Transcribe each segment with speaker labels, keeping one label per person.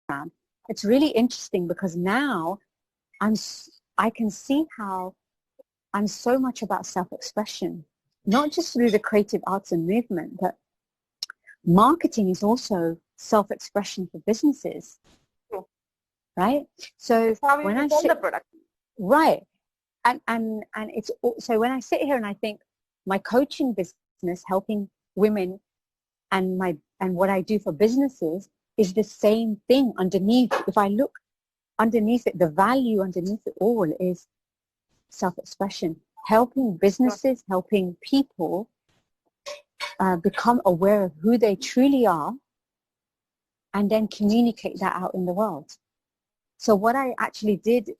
Speaker 1: background, it's really interesting because now I can see how I'm so much about self-expression, not just through the creative arts and movement, but marketing is also self-expression for businesses, right? So
Speaker 2: how
Speaker 1: when
Speaker 2: you
Speaker 1: I
Speaker 2: sell
Speaker 1: sit,
Speaker 2: the product.
Speaker 1: right, and it's so when I sit here and I think my coaching business, helping women, and what I do for businesses is the same thing underneath. If I look underneath it, the value underneath it all is self-expression, helping businesses, helping people become aware of who they truly are, and then communicate that out in the world. So what I actually did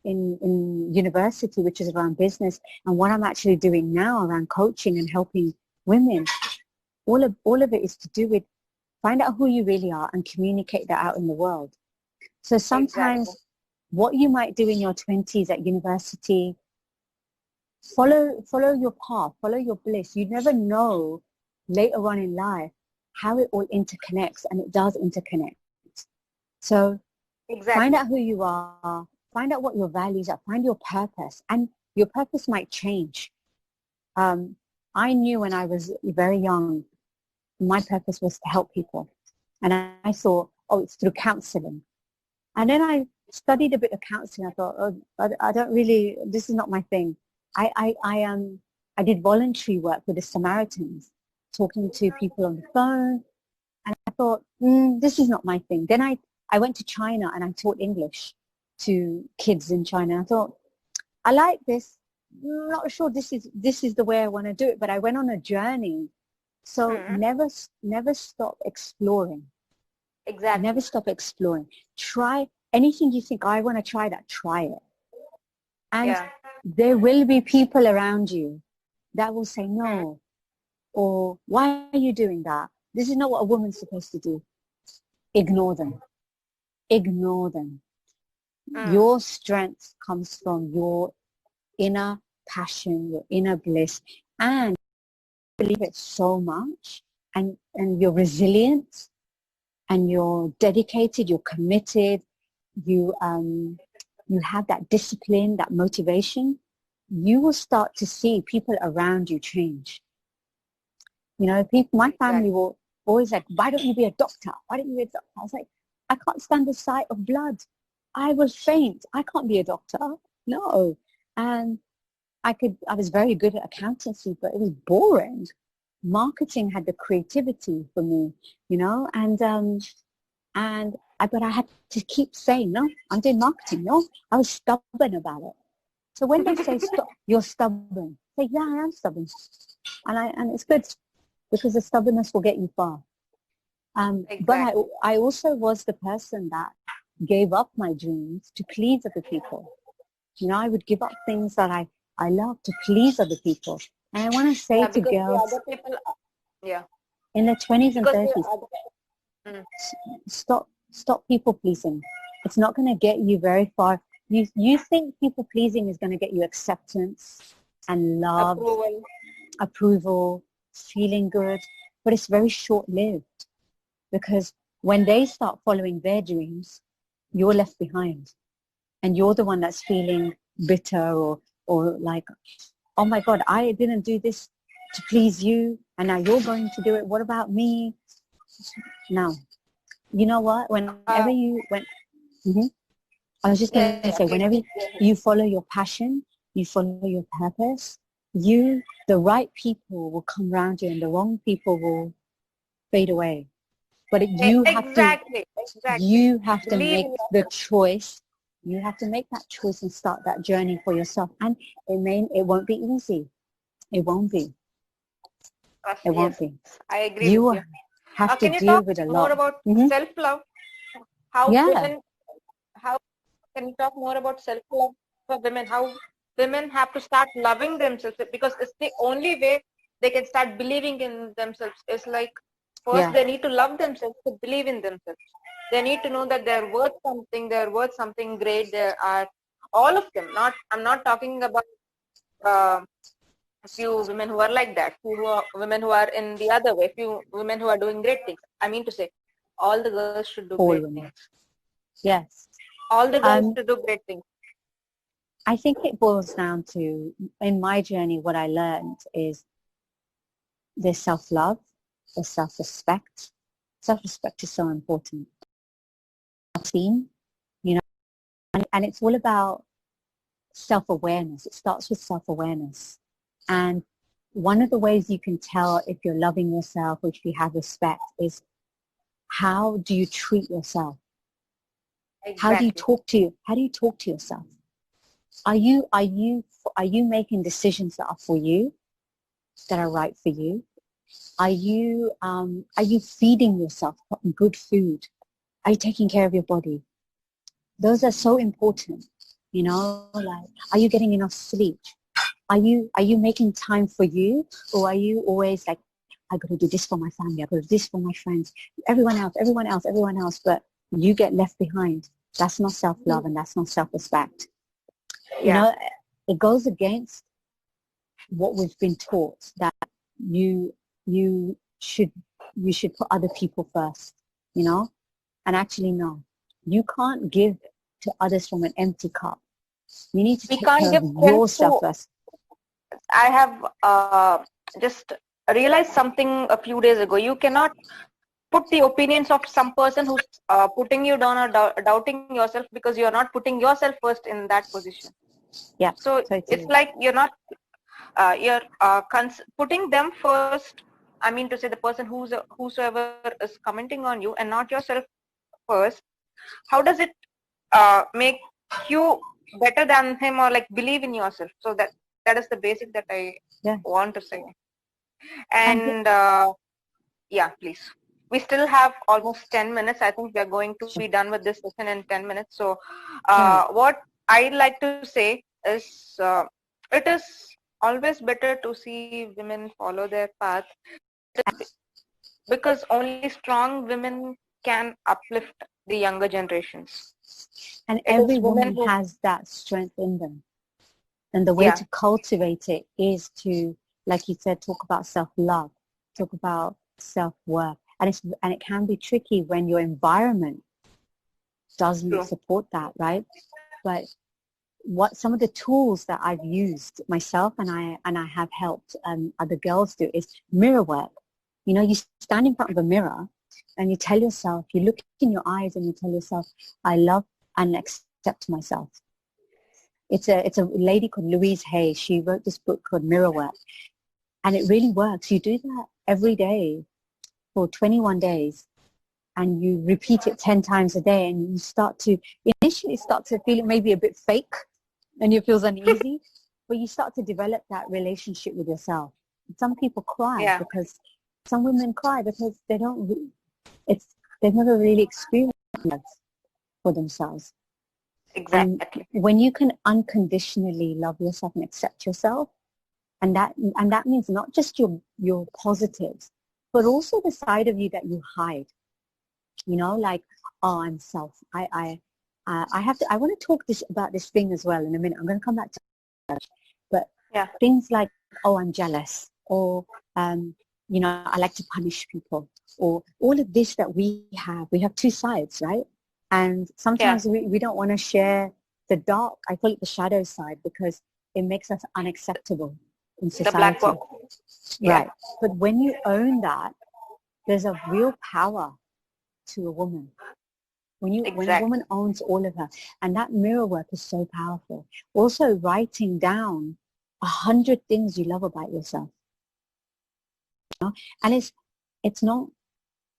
Speaker 1: in university, which is around business, and what I'm actually doing now around coaching and helping women, all of it is to do with find out who you really are and communicate that out in the world. So sometimes what you might do in your 20s at university, follow your path, follow your bliss. You never know later on in life how it all interconnects, and it does interconnect. So find out who you are, find out what your values are, find your purpose, and your purpose might change. I knew when I was very young, my purpose was to help people. And I thought, oh, it's through counseling. And then I studied a bit of counseling. I thought, oh, I don't really, this is not my thing. I did voluntary work with the Samaritans, talking to people on the phone. And I thought, this is not my thing. Then I went to China and I taught English to kids in China. I thought, I like this. I'm not sure this is the way I want to do it, but I went on a journey. So never stop exploring.
Speaker 2: Exactly.
Speaker 1: Never stop exploring. Try anything you think, I want to try that, try it. And there will be people around you that will say no, or why are you doing that? This is not what a woman's supposed to do. Ignore them. Ignore them. Your strength comes from your inner passion, your inner bliss, and believe it so much, and you're resilient, and you're dedicated, you're committed, you have that discipline, that motivation, you will start to see people around you change. You know, people, my family will always like, why don't you be a doctor? Why don't you be a doctor? I was like, I can't stand the sight of blood. I will faint. I can't be a doctor. No. And I was very good at accountancy, but it was boring. Marketing had the creativity for me, you know, but I had to keep saying, no, I'm doing marketing. No, I was stubborn about it. So when they say, stop, you're stubborn, say, yeah, I am stubborn. And it's good, because the stubbornness will get you far. But I also was the person that gave up my dreams to please other people. You know, I would give up things that I love to please other people. And I want to say to girls
Speaker 2: other people,
Speaker 1: in their 20s and 30s, stop people pleasing. It's not going to get you very far. You think people pleasing is going to get you acceptance and love, approval, feeling good, but it's very short-lived, because when they start following their dreams, you're left behind, and you're the one that's feeling bitter or like, oh my God, I didn't do this to please you, and now you're going to do it. What about me? Now, you know what? Whenever you went, I was just going to say, whenever you follow your passion, you follow your purpose, the right people will come around you, and the wrong people will fade away. But you have to make the choice. You have to make that choice and start that journey for yourself. And it won't be easy. It won't be. It won't be.
Speaker 2: I agree with you.
Speaker 1: Have to deal with a lot.
Speaker 2: More about self-love? How can you talk more about self-love for women? How women have to start loving themselves, because it's the only way they can start believing in themselves. It's like, first they need to love themselves to believe in themselves. They need to know that they're worth something. They're worth something great. There are all of them. I'm not talking about a few women who are like that. Women who are in the other way. Few women who are doing great things. I mean to say, all the girls should do great things.
Speaker 1: Yes.
Speaker 2: all the girls to do great things.
Speaker 1: I think it boils down to, in my journey, what I learned is there's self-love, there's self-respect. Self-respect is so important. Team, you know, and it's all about self-awareness. It starts with self-awareness. And one of the ways you can tell if you're loving yourself or if you have respect is, how do you treat yourself?
Speaker 2: Exactly.
Speaker 1: How do you talk to yourself? Are you making decisions that are for you, that are right for you? Are you feeding yourself good food? Are you taking care of your body? Those are so important. You know, like, are you getting enough sleep? Are you making time for you, or are you always like, I got to do this for my family, I got to do this for my friends, everyone else, but you get left behind? That's not self-love, and that's not self-respect.
Speaker 2: Yeah.
Speaker 1: You know, it goes against what we've been taught, that you should put other people first, you know. And actually, no, you can't give to others from an empty cup. You need to
Speaker 2: We
Speaker 1: take
Speaker 2: can't
Speaker 1: care of
Speaker 2: give strength
Speaker 1: yourself
Speaker 2: to.
Speaker 1: first.
Speaker 2: I have just realized something a few days ago. You cannot put the opinions of some person who's putting you down or doubting yourself, because you're not putting yourself first in that position.
Speaker 1: Yeah,
Speaker 2: So
Speaker 1: totally.
Speaker 2: it's like you're not putting them first. I mean to say, the person whosoever is commenting on you, and not yourself first. How does it make you better than him, or like believe in yourself? So that is the basic that I want to say. And yeah, please. We still have almost 10 minutes. I think we are going to be done with this session in 10 minutes. So what I'd like to say is, it is always better to see women follow their path, because only strong women can uplift the younger generations.
Speaker 1: And
Speaker 2: It
Speaker 1: every
Speaker 2: is women
Speaker 1: woman
Speaker 2: who,
Speaker 1: has that strength in them. And the way
Speaker 2: yeah,
Speaker 1: to cultivate it is to, like you said, talk about self-love, talk about self-worth. And it can be tricky when your environment doesn't
Speaker 2: true.
Speaker 1: support that, right? But what some of the tools that I've used myself, and I have helped other girls do, is mirror work. You know, you stand in front of a mirror and you tell yourself, you look in your eyes and you tell yourself, I love and accept myself. It's a lady called Louise Hay. She wrote this book called Mirror Work, and it really works. You do that every day for 21 days, and you repeat it 10 times a day, and you initially start to feel it maybe a bit fake, and you feel uneasy, but you start to develop that relationship with yourself. Some people cry
Speaker 2: Yeah,
Speaker 1: because, some women cry because they've never really experienced love for themselves. And
Speaker 2: exactly.
Speaker 1: when you can unconditionally love yourself and accept yourself, and that means not just your positives, but also the side of you that you hide. You know, like, oh, I'm self. I want to talk about this thing as well in a minute. I'm going to come back to it. But
Speaker 2: Yeah,
Speaker 1: things like, oh, I'm jealous, or you know, I like to punish people, or all of this that we have two sides, right? And
Speaker 2: yeah.
Speaker 1: sometimes we don't want to share the dark, I call it the shadow side, because it makes us unacceptable in
Speaker 2: The black
Speaker 1: society.
Speaker 2: box. Yeah,
Speaker 1: Right. But when you own that, there's a real power to a woman. When a
Speaker 2: exactly.
Speaker 1: woman owns all of her, and that mirror work is so powerful. Also, writing down 100 things you love about yourself, you know? And it's not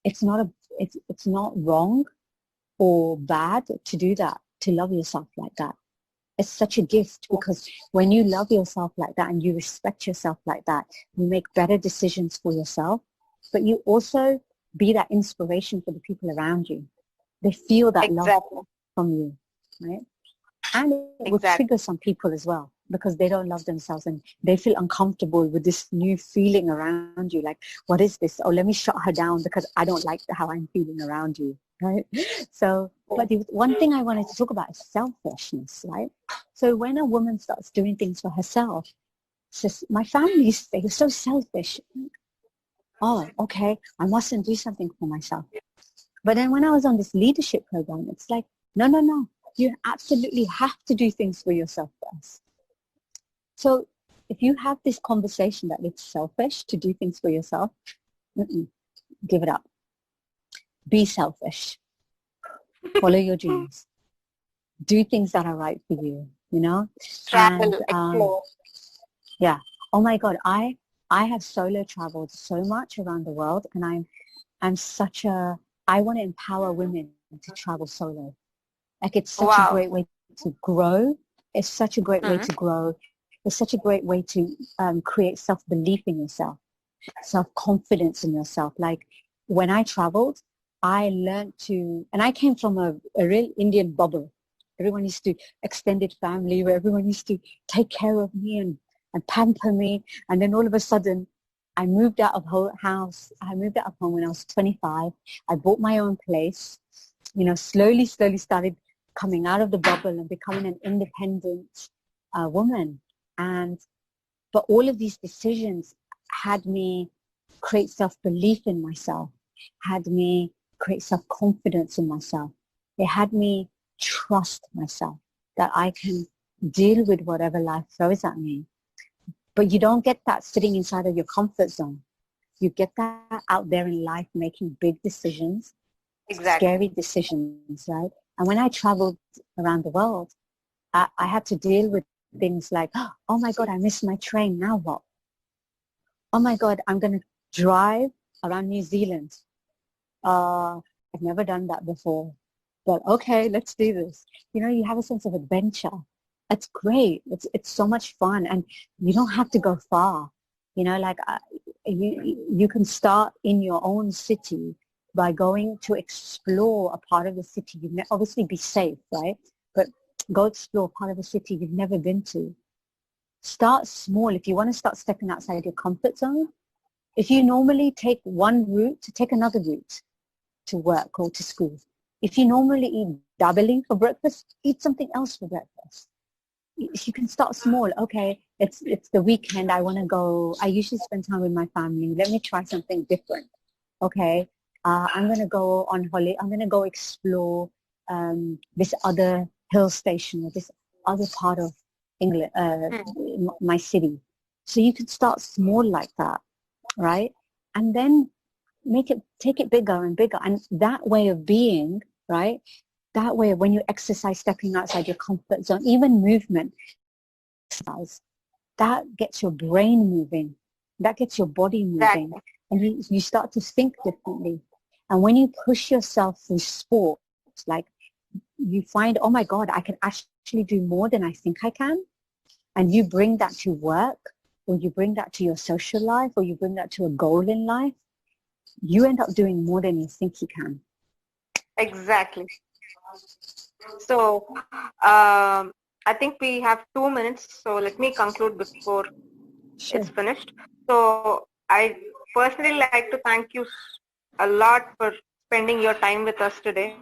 Speaker 1: it's not a it's not wrong or bad to do that, to love yourself like that. It's such a gift, because when you love yourself like that and you respect yourself like that, you make better decisions for yourself, but you also be that inspiration for the people around you. They feel that love
Speaker 2: Exactly.
Speaker 1: from you, right? And it will
Speaker 2: Exactly.
Speaker 1: trigger some people as well, because they don't love themselves and they feel uncomfortable with this new feeling around you. Like, what is this? Oh, let me shut her down because I don't like how I'm feeling around you, right? So, but the one thing I wanted to talk about is selfishness, right? So when a woman starts doing things for herself, says, my family used to say, you're so selfish. Oh, okay, I mustn't do something for myself. But then when I was on this leadership program, it's like, No, no, no. You absolutely have to do things for yourself first. So if you have this conversation that it's selfish to do things for yourself, give it up. Be selfish. Follow your dreams. Do things that are right for you, you know? And
Speaker 2: Travel, explore.
Speaker 1: yeah. Oh my God, I have solo traveled so much around the world, and I'm such a, I want to empower women to travel solo. Like it's such a
Speaker 2: Wow.
Speaker 1: great way to grow. It's such a great way
Speaker 2: Hmm.
Speaker 1: to grow. It's such a great way to create self-belief in yourself, self-confidence in yourself. Like when I traveled, I learned to, and I came from a real Indian bubble. Everyone used to, extended family, where everyone used to take care of me and pamper me. And then all of a sudden, I moved out of house. I moved out of home when I was 25. I bought my own place, you know, slowly started coming out of the bubble and becoming an independent woman. And but all of these decisions had me create self-belief in myself, had me create self-confidence in myself. It had me trust myself that I can deal with whatever life throws at me. But you don't get that sitting inside of your comfort zone. You get that out there in life, making big decisions, scary
Speaker 2: Exactly.
Speaker 1: decisions, right? And when I traveled around the world, I had to deal with things like, oh my God, I missed my train. Now what? Oh my God, I'm going to drive around New Zealand. I've never done that before, but okay, let's do this. You know, you have a sense of adventure. It's great. It's so much fun, and you don't have to go far. You know, like you can start in your own city by going to explore a part of the city. Obviously be safe, right? But go explore a part of the city you've never been to. Start small. If you want to start stepping outside your comfort zone, if you normally take one route, take another route to work or to school. If you normally eat dabali for breakfast, eat something else for breakfast. You can start small. Okay, it's the weekend. I want to go. I usually spend time with my family. Let me try something different. Okay, I'm going to go on holiday. I'm going to go explore this other hill station or this other part of England,
Speaker 2: Hmm.
Speaker 1: my city. So you can start small like that, right? And then take it bigger and bigger. And that way of being, right? That way, when you exercise, stepping outside your comfort zone, even movement, exercise, that gets your brain moving, that gets your body moving,
Speaker 2: Exactly.
Speaker 1: and you start to think differently. And when you push yourself through sport, like you find, oh my God, I can actually do more than I think I can. And you bring that to work, or you bring that to your social life, or you bring that to a goal in life, you end up doing more than you think you can.
Speaker 2: Exactly. So, I think we have 2 minutes. So let me conclude before it's
Speaker 1: Sure.
Speaker 2: finished. So I personally like to thank you a lot for spending your time with us today.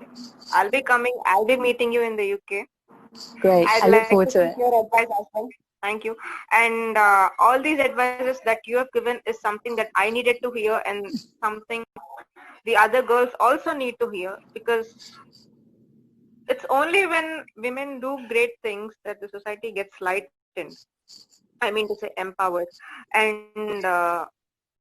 Speaker 2: I'll be meeting you in the UK.
Speaker 1: Great.
Speaker 2: I'd
Speaker 1: I look
Speaker 2: like
Speaker 1: forward
Speaker 2: to
Speaker 1: to
Speaker 2: seek
Speaker 1: it.
Speaker 2: your advice as well. Thank you. And all these advices that you have given is something that I needed to hear, and something the other girls also need to hear, because it's only when women do great things that the society gets lightened. I mean to say empowered. And